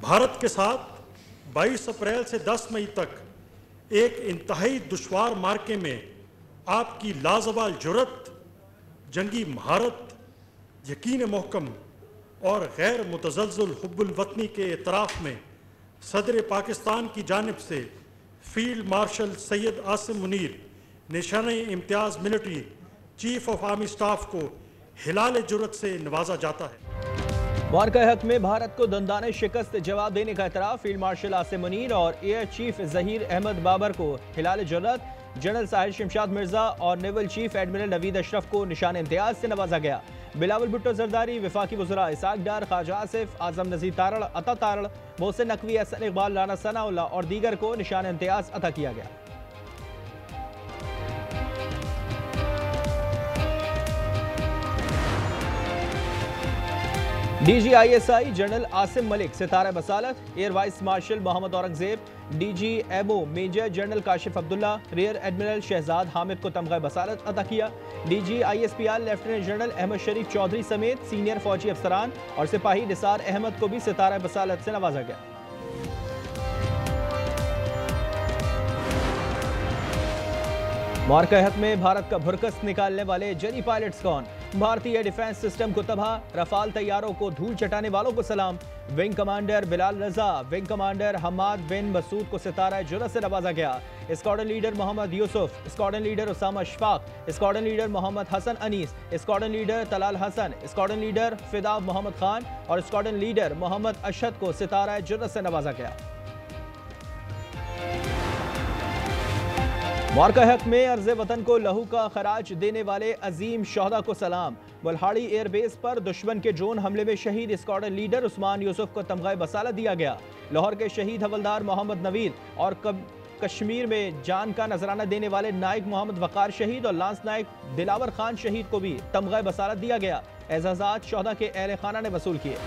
भारत के साथ 22 अप्रैल से 10 मई तक एक इंतहाई दुश्वार मार्के में आपकी लाजवाल जुर्रत, जंगी महारत, यकीन मोहकम और गैर मुतज़ल्ज़िल हुब्बुल वतनी के एतराफ़ में सदर पाकिस्तान की जानिब से field marshal Syed Asim Munir Nishan Imtiaz military chief of army staff को हिलाल जुर्रत से नवाजा जाता है। मार्का हक में भारत को दंदाने शिकस्त जवाब देने का एतराफ़ फील्ड मार्शल आसिम मुनीर और एयर चीफ ज़हीर अहमद बाबर को हिलाल जुर्रत, जनरल साहिर शमशाद मिर्जा और naval chief admiral Naveed Ashraf को निशान इम्तियाज से नवाजा गया। बिलावल भुट्टो जरदारी, वफाकी वज़रा इसाक डार, ख्वाजा आसिफ, आजम नज़ीर तारड़, अता तारड़, मोहसिन नकवी, एहसन इकबाल, राना सनाउल्लाह और दीगर को निशान इम्तियाज अता किया गया। DGISI general Asim Malik Sitara Basalat, air vice marshal Mohammad Aurangzeb, DGMO major general Kashif Abdullah, rear admiral Shahzad Hamid को तमगा बसालत अता किया। DGISPR lieutenant general Ahmed Sharif Chaudhry समेत सीनियर फौजी अफसरान और सिपाही निसार अहमद को भी सितारा बसालत से नवाजा गया। मार्का हक में भारत का भुरकस निकालने वाले जरी पायलट्स कौन? भारतीय डिफेंस सिस्टम को तबाह, रफाल तैयारों को धूल चटाने वालों को सलाम। Wing commander Bilal Raza, wing commander Hamad bin Masood को सितारा जुर्रत से नवाजा गया। Squadron leader Mohammad Yousuf, squadron leader Usama Shafaq, squadron leader Mohammad Hasan Anees, squadron leader Talal Hasan, squadron leader Fida Mohammad Khan और स्क्वाड्रन लीडर मोहम्मद अशद को सितारा जुर्रत से नवाजा गया। मार्का हक में अर्ज़ वतन को लहू का खराज देने वाले अजीम शोहदा को सलाम। बल्हाड़ी एयरबेस पर दुश्मन के ड्रोन हमले में शहीद स्क्वाड्रन लीडर उस्मान यूसुफ को तमगा बसालत दिया गया। लाहौर के शहीद हवलदार मोहम्मद नवीद और कश्मीर में जान का नजराना देने वाले नायक मोहम्मद वकार शहीद और लांस नायक दिलावर खान शहीद को भी तमगा बसालत दिया गया। एजाज़ात शोहदा के अहले खाना ने वसूल किए।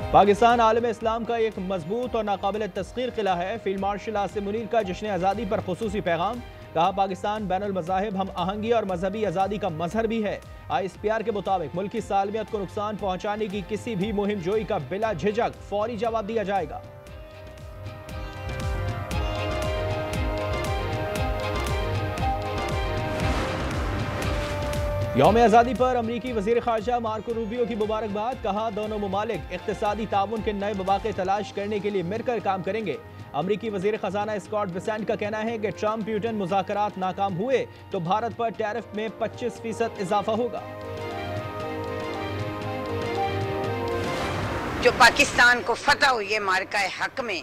पाकिस्तान आलम इस्लाम का एक मजबूत और नाकाबिल तस्खीर किला है। फील्ड मार्शल आसिम मुनीर का जश्न आज़ादी पर खुसूसी पैगाम। कहा, पाकिस्तान बैनुल मज़ाहिब हम आहंगी और मजहबी आज़ादी का मजहर भी है। ISPR के मुताबिक मुल्क की सालमियत को नुकसान पहुँचाने की किसी भी मुहिम जोई का बिला झिझक फौरी जवाब दिया जाएगा। यौम आज़ादी पर अमरीकी वज़ीर ख़ारजा मार्को रूबियो की मुबारकबाद। कहा, दोनों मुमालिक इक़्तिसादी ताउन के नए मौक़े तलाश करने के लिए मिलकर काम करेंगे। अमरीकी वज़ीर ख़ज़ाना स्कॉट बेसेंट का कहना है कि ट्रंप प्यूटन मुज़ाकरात नाकाम हुए तो भारत पर टैरिफ में 25% इजाफा होगा। जो पाकिस्तान को फतह हुई है मार्का हक में,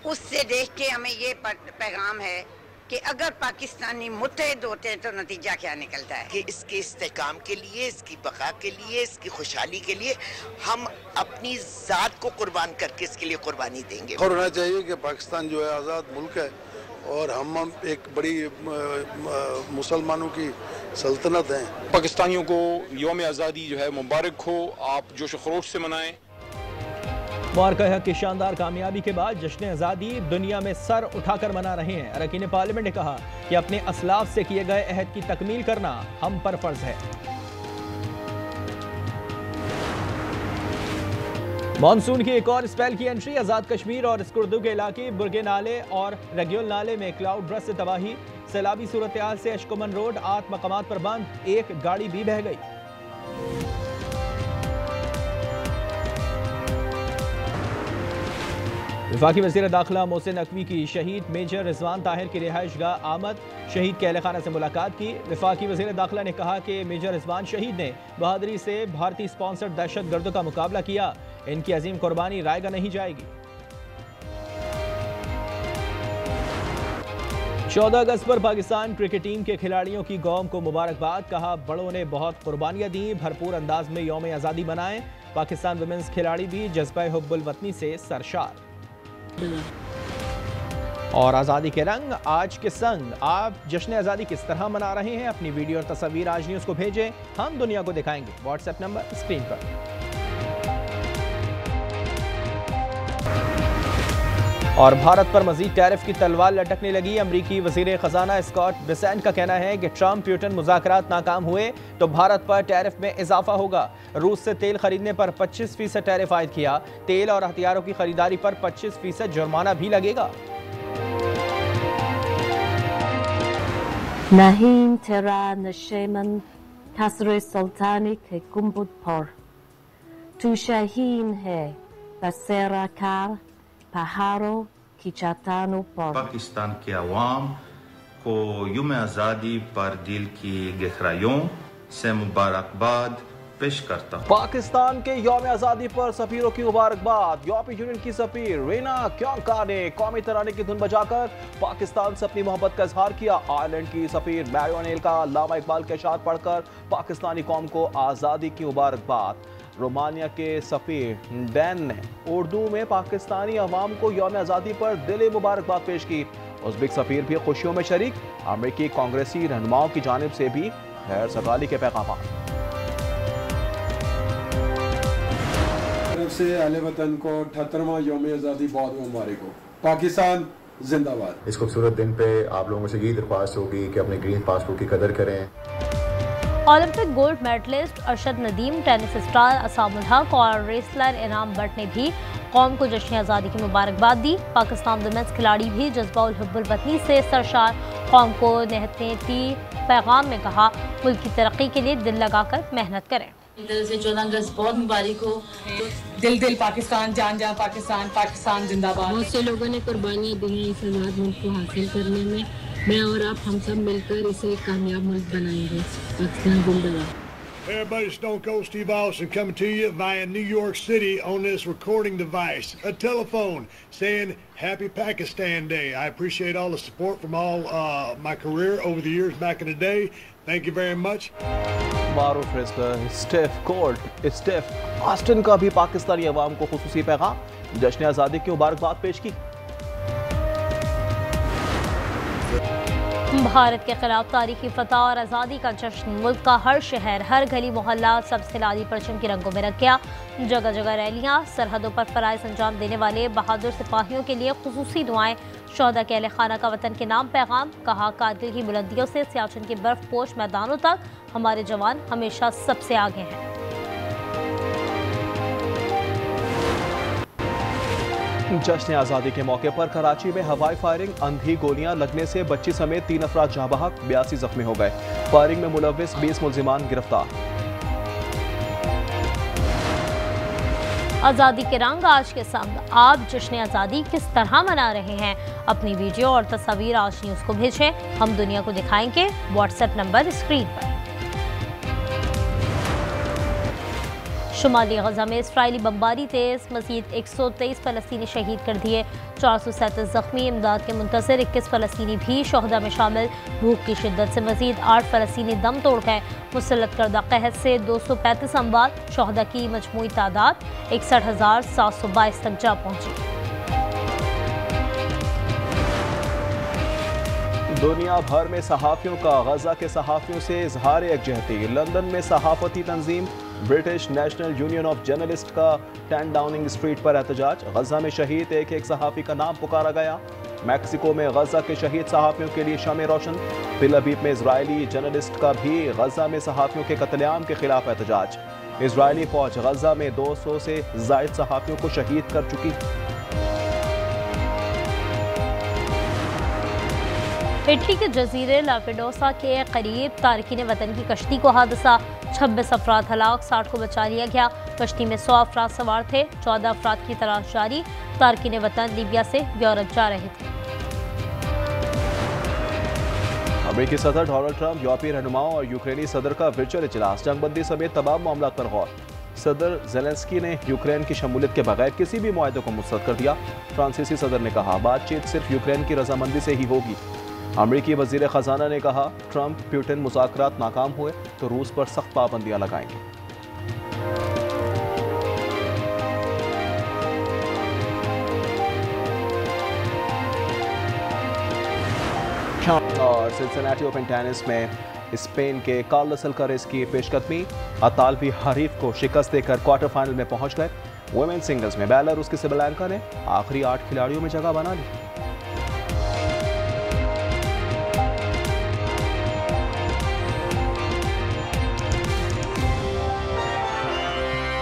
उससे देख के हमें ये पैगाम है कि अगर पाकिस्तानी मुत्तहिद होते हैं तो नतीजा क्या निकलता है कि इसके इस्तेकाम के लिए, इसकी बका के लिए, इसकी खुशहाली के लिए हम अपनी ज़ात को कुर्बान करके इसके लिए कुर्बानी देंगे। और होना चाहिए कि पाकिस्तान जो है आज़ाद मुल्क है और हम एक बड़ी मुसलमानों की सल्तनत हैं। पाकिस्तानियों को यौम आज़ादी जो है मुबारक हो, आप जोश खरोश से मनाएं। मार्का हक की शानदार कामयाबी के बाद जश्न आज़ादी दुनिया में सर उठाकर मना रहे हैं। अरकान पार्लियामेंट ने कहा कि अपने असलाफ से किए गए अहद की तकमील करना हम पर फर्ज है। मानसून की एक और स्पेल की एंट्री। आज़ाद कश्मीर और स्कुर्दू के इलाके बुरगे नाले और रग्योल नाले में क्लाउड ब्रस्ट से तबाही। सैलाबी सूरत हाल से अशकुमन रोड 8 मकामात पर बंद, एक गाड़ी भी बह गई। वफाकी वज़ीर दाखिला मोहसिन नकवी की शहीद मेजर रिजवान ताहिर की रिहाइश गाह आमद, शहीद के अहले खाना से मुलाकात की। वफाकी वज़ीर दाखिला ने कहा कि मेजर रिजवान शहीद ने बहादुरी से भारतीय स्पॉन्सर्ड दहशत गर्दों का मुकाबला किया। इनकी अजीम कुर्बानी रायगा नहीं जाएगी। 14 अगस्त पर पाकिस्तान क्रिकेट टीम के खिलाड़ियों की कौम को मुबारकबाद। कहा, बड़ों ने बहुत कुर्बानियां दी, भरपूर अंदाज में यौम आज़ादी मनाएं। पाकिस्तान वुमेन्स खिलाड़ी भी जज्बा हुब्बुल वतनी से सरशार। और आज़ादी के रंग आज के संग आप जश्न आज़ादी किस तरह मना रहे हैं, अपनी वीडियो और तस्वीर आज न्यूज़ को भेजें, हम दुनिया को दिखाएंगे। व्हाट्सएप नंबर स्क्रीन पर। और भारत पर मजीद टैरिफ की तलवार लटकने लगी। अमरीकी वजीर खजाना स्कॉट बेसेंट का कहना है कि ट्रंप प्यूटन मुज़ाकरात नाकाम हुए तो भारत पर टैरिफ में इजाफा होगा। रूस से तेल खरीदने पर 25% टैरिफ आयद किया। तेल और हथियारों की खरीदारी पर 25% जुर्माना भी लगेगा। Nahin Tera Nasheman Kasre Sultani ke Kumbut Por Tu Shahin Hai Basera Kar Paharo Kichatano Por Pakistan के अवाम को यौम आज़ादी पर दिल की गहराइयों से मुबारकबाद पेश करता हूं। पाकिस्तान के यौम आज़ादी पर सफीरों की मुबारकबाद। यूरोपीय यूनियन की सफीर रीना क्योंका ने कौमी तराने की धुन बजाकर पाकिस्तान से अपनी मोहब्बत का इजहार किया। आयरलैंड की सफीर मैरियोनेल का अल्लामा इकबाल के अशार पढ़कर पाकिस्तानी कौम को आज़ादी की मुबारकबाद। रोमानिया के सफीर डैन ने उर्दू में पाकिस्तानी अवाम को यौम आज़ादी पर दिली मुबारकबाद पेश की। उज़्बेक सफीर भी खुशियों में शरीक। अमेरिकी कांग्रेसी रहनुमाओं की जानिब से भी खैर सगाली के पैगाम। तरफ से अहले वतन को 78वां यौम आज़ादी बहुत मुबारक हो। पाकिस्तान जिंदाबाद। इस खूबसूरत दिन पे आप लोगों से यही दरख्वास्त होगी कि अपने ग्रीन पासपोर्ट की कदर करें। Olympic gold medalist Arshad Nadeem, tennis star Aisam ul Haq और रेसलर इनाम भट्ट ने भी कौम को जश्न आज़ादी की मुबारकबाद दी। पाकिस्तान वुमेन्स खिलाड़ी भी जज्बा उल हुब्बुल वतनी से सरशार कौम को निहत्ती पैगाम में कहा, मुल्क की तरक्की के लिए दिल लगाकर मेहनत करें। से 14 अगस्त बहुत मुबारक हो। दिल दिल पाकिस्तान, जान जान पाकिस्तान, पाकिस्तान जिंदाबाद। बहुत से लोगों ने कुर्बानियाँ दी हैं इस आज़ाद मुल्क को हासिल करने में। मैं और आप हम सब मिलकर इसे एक कामयाब मुल्क बनाएंगे। पाकिस्तान जिंदाबाद। Hey everybody, Stone Cold Steve Austin coming to you via New York City on this recording device, a telephone, saying Happy Pakistan Day. I appreciate all the support from all my career over the years back in the day. Thank you very much. Maroof wrestler Steve Austin का भी पाकिस्तानी अवाम को खुसूसी पैगाम। जश्न आज़ादी की मुबारकबाद पेश की। भारत के खिलाफ तारीखी फतह और आज़ादी का जश्न। मुल्क का हर शहर, हर गली मोहल्ला सबसे लाली परचम के रंगों में रंग गया। जगह जगह रैलियां, सरहदों पर फराइज अंजाम देने वाले बहादुर सिपाहियों के लिए खुसूसी दुआएं। शोहदा के अहले खाना का वतन के नाम पैगाम। कहा, कारगिल की बुलंदियों से सियाचिन के बर्फ पोश मैदानों तक हमारे जवान हमेशा सबसे आगे हैं। जश्न आज़ादी के मौके पर कराची में हवाई फायरिंग, अंधी गोलियां लगने से बच्ची समेत 3 अफराद जाँ बहक, 82 जख्मी हो गए। फायरिंग में मुलव्विस 20 मुल्जिमान गिरफ्तार। आज़ादी के रंग आज के संग आप जश्न आज़ादी किस तरह मना रहे हैं? अपनी वीडियो और तस्वीर आज न्यूज़ को भेजें, हम दुनिया को दिखाएंगे। व्हाट्सएप नंबर स्क्रीन पर। शुमाली गजा में इसराइली बमबारी तेज, मज़ीद 123 फ़लस्तीनी शहीद कर दिए, 437 जख्मी। इमदाद के मुंतज़िर 21 फ़लस्तीनी भी शोहदा में शामिल। भूख की शिद्दत से मज़ीद 8 फ़लस्तीनी दम तोड़ गए। मुसल्लत करदा कहत से 235 अमवात। शोहदा की मजमूई तादाद 61,722 तक जा पहुँची। दुनिया भर में सहाफ़ियों का गजा के सहाफ़ियों से इजहार यकजहती। लंदन में सहाफ़ती तंजीम British national union of journalist का 10 डाउनिंग स्ट्रीट पर एहतजाज। गजा में शहीद एक सहाफ़ी का नाम पुकारा गया। मैक्सिको में गजा के शहीद सहाफ़ियों के लिए शमे रोशन। तिल अबीब में इजरायली जर्नलिस्ट का भी गजा में सहाफ़ियों के कत्लेआम के खिलाफ एहतजाज। इजरायली फौज गजा में 200 से ज़ायद सहाफ़ियों को शहीद कर चुकी। इटली के जजीरे लापेडोसा के करीब तारकीन वतन की कश्ती को हादसा। 26 अफराद हलाक, 60 को बचा लिया गया। कश्ती में 100 अफराद सवार थे। 14 अफराद की तलाश जारी। तारकीन वतन लीबिया से यूरोप जा रहे थे। अमेरिकी सदर डोनाल्ड ट्रंप, यूरोपीय रहनुमाओं और यूक्रेनी सदर का वर्चुअल इजलास। जंगबंदी समेत तमाम मामला पर गौर। सदर ज़ेलेंस्की ने यूक्रेन की शमूलियत के बगैर किसी भी मुआहदे को मुस्तरद कर दिया। फ्रांसीसी सदर ने कहा, बातचीत सिर्फ यूक्रेन की रजामंदी से ही होगी। अमेरिकी वजीर खजाना ने कहा, ट्रंप प्यूटन मुज़ाकरात नाकाम हुए तो रूस पर सख्त पाबंदियां लगाएंगे। और सिंसिनाटी ओपन टेनिस में स्पेन के कार्लोस अल्कारेज की पेशकदमी। अतालवी हरीफ को शिकस्त देकर क्वार्टर फाइनल में पहुंच गए। वुमेन सिंगल्स में बेलारूस की सिबिलेंका ने आखिरी 8 खिलाड़ियों में जगह बना ली।